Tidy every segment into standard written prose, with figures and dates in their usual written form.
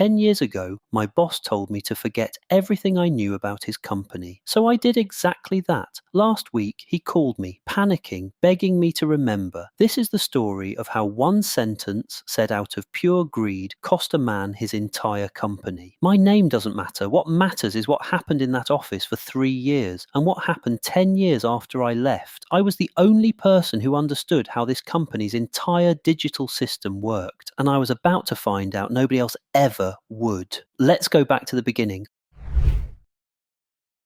10 years ago, my boss told me to forget everything I knew about his company. So I did exactly that. Last week, he called me, panicking, begging me to remember. This is the story of how one sentence, said out of pure greed, cost a man his entire company. My name doesn't matter. What matters is what happened in that office for 3 years, and what happened 10 years after I left. I was the only person who understood how this company's entire digital system worked, and I was about to find out nobody else ever would. Let's go back to the beginning.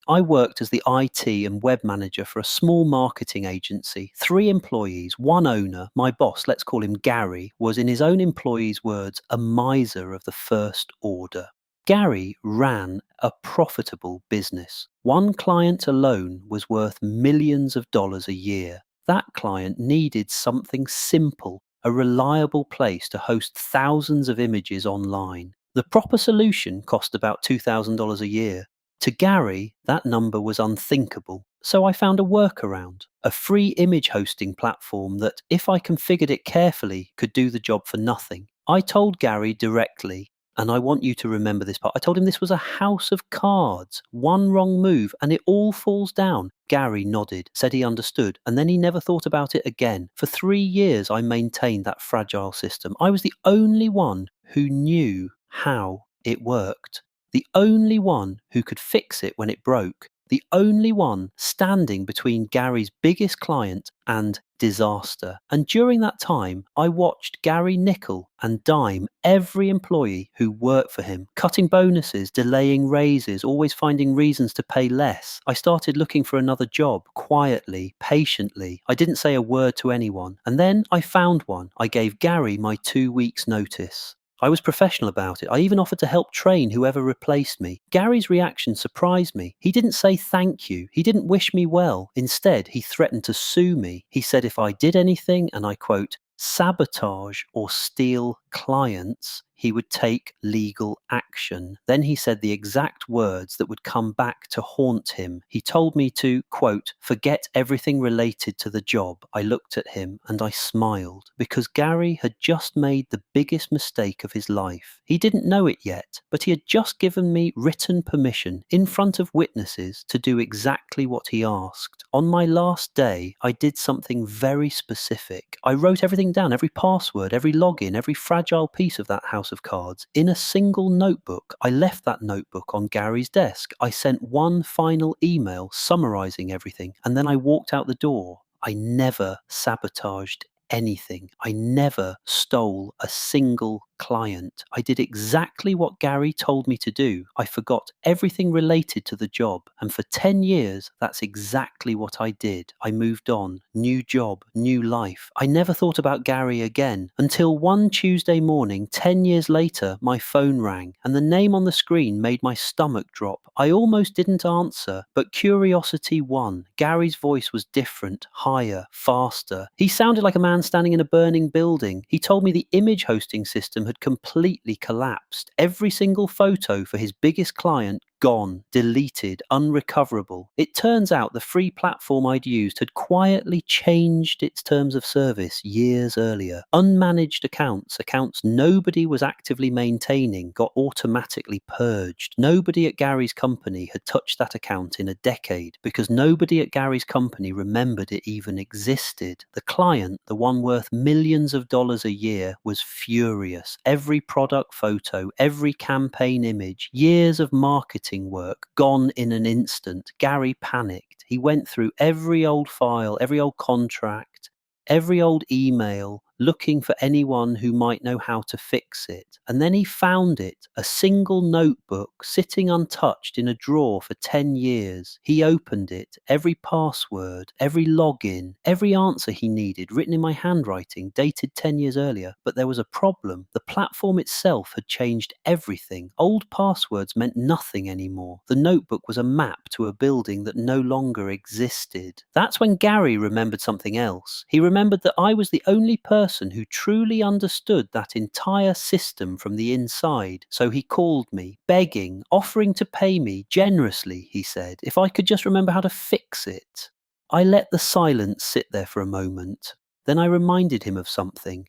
I worked as the IT and web manager for a small marketing agency. 3 employees, 1 owner. My boss, let's call him Gary, was, in his own employees' words, a miser of the first order. Gary ran a profitable business. One client alone was worth millions of dollars a year. That client needed something simple, a reliable place to host thousands of images online. The proper solution cost about $2,000 a year. To Gary, that number was unthinkable, so I found a workaround, a free image hosting platform that, if I configured it carefully, could do the job for nothing. I told Gary directly, and I want you to remember this part, I told him this was a house of cards. One wrong move and it all falls down. Gary nodded, said he understood, and then he never thought about it again. For 3 years I maintained that fragile system. I was the only one who knew how it worked. The only one who could fix it when it broke. The only one standing between Gary's biggest client and disaster. And during that time, I watched Gary nickel and dime every employee who worked for him, cutting bonuses, delaying raises, always finding reasons to pay less. I started looking for another job, quietly, patiently. I didn't say a word to anyone. And then I found one. I gave Gary my 2 weeks' notice. I was professional about it. I even offered to help train whoever replaced me. Gary's reaction surprised me. He didn't say thank you. He didn't wish me well. Instead, he threatened to sue me. He said if I did anything, and I quote, sabotage or steal clients, he would take legal action. Then he said the exact words that would come back to haunt him. He told me to, quote, forget everything related to the job. I looked at him and I smiled because Gary had just made the biggest mistake of his life. He didn't know it yet, but he had just given me written permission in front of witnesses to do exactly what he asked. On my last day, I did something very specific. I wrote everything down, every password, every login, every fragile piece of that house of cards, in a single notebook. I left that notebook on Gary's desk. I sent one final email summarizing everything, and then I walked out the door. I never sabotaged anything. I never stole a single client. I did exactly what Gary told me to do. I forgot everything related to the job. And for 10 years, that's exactly what I did. I moved on. New job, new life. I never thought about Gary again until one Tuesday morning, 10 years later, my phone rang and the name on the screen made my stomach drop. I almost didn't answer, but curiosity won. Gary's voice was different, higher, faster. He sounded like a man standing in a burning building. He told me the image hosting system had completely collapsed. Every single photo for his biggest client gone, deleted, unrecoverable. It turns out the free platform I'd used had quietly changed its terms of service years earlier. Unmanaged accounts nobody was actively maintaining, got automatically purged. Nobody at Gary's company had touched that account in a decade because nobody at Gary's company remembered it even existed. The client, the one worth millions of dollars a year, was furious. Every product photo, every campaign image, years of marketing work gone in an instant. Gary panicked. He went through every old file, every old contract, every old email, looking for anyone who might know how to fix it. And then he found it, a single notebook sitting untouched in a drawer for 10 years. He opened it, every password, every login, every answer he needed, written in my handwriting, dated 10 years earlier. But there was a problem. The platform itself had changed everything. Old passwords meant nothing anymore. The notebook was a map to a building that no longer existed. That's when Gary remembered something else. He remembered that I was the only person who truly understood that entire system from the inside. So he called me, begging, offering to pay me generously, he said, if I could just remember how to fix it. I let the silence sit there for a moment. Then I reminded him of something.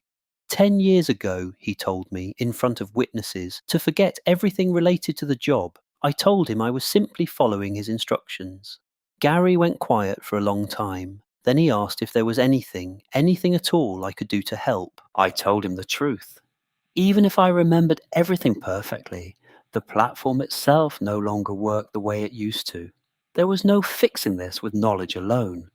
10 years ago, he told me, in front of witnesses, to forget everything related to the job. I told him I was simply following his instructions. Gary went quiet for a long time. Then he asked if there was anything at all I could do to help. I told him the truth. Even if I remembered everything perfectly, the platform itself no longer worked the way it used to. There was no fixing this with knowledge alone.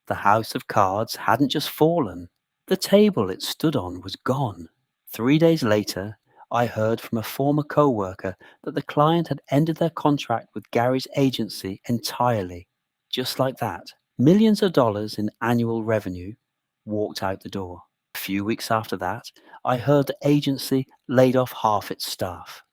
The house of cards hadn't just fallen. The table it stood on was gone. 3 days later, I heard from a former co-worker that the client had ended their contract with Gary's agency entirely. Just like that, millions of dollars in annual revenue walked out the door. A few weeks after that, I heard the agency laid off half its staff.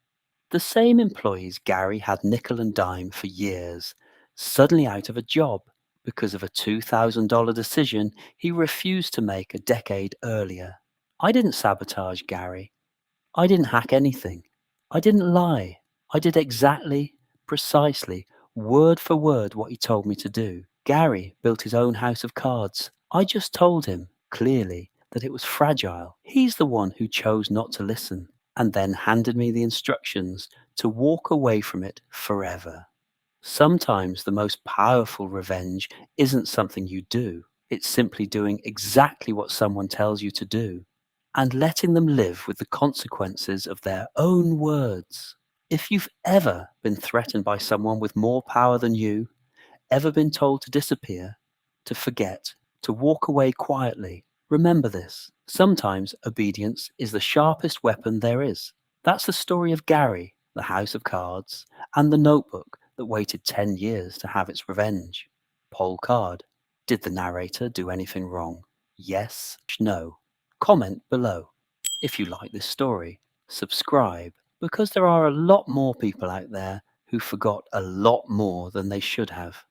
The same employees Gary had nickel and dime for years, suddenly out of a job because of a $2,000 decision he refused to make a decade earlier. I didn't sabotage Gary. I didn't hack anything. I didn't lie. I did exactly, precisely, word for word what he told me to do. Gary built his own house of cards. I just told him, clearly, that it was fragile. He's the one who chose not to listen, and then handed me the instructions to walk away from it forever. Sometimes the most powerful revenge isn't something you do. It's simply doing exactly what someone tells you to do and letting them live with the consequences of their own words. If you've ever been threatened by someone with more power than you, ever been told to disappear, to forget, to walk away quietly, remember this. Sometimes obedience is the sharpest weapon there is. That's the story of Gary, the house of cards, and the notebook that waited 10 years to have its revenge. Poll card. Did the narrator do anything wrong? Yes, no. Comment below. If you like this story, subscribe, because there are a lot more people out there who forgot a lot more than they should have.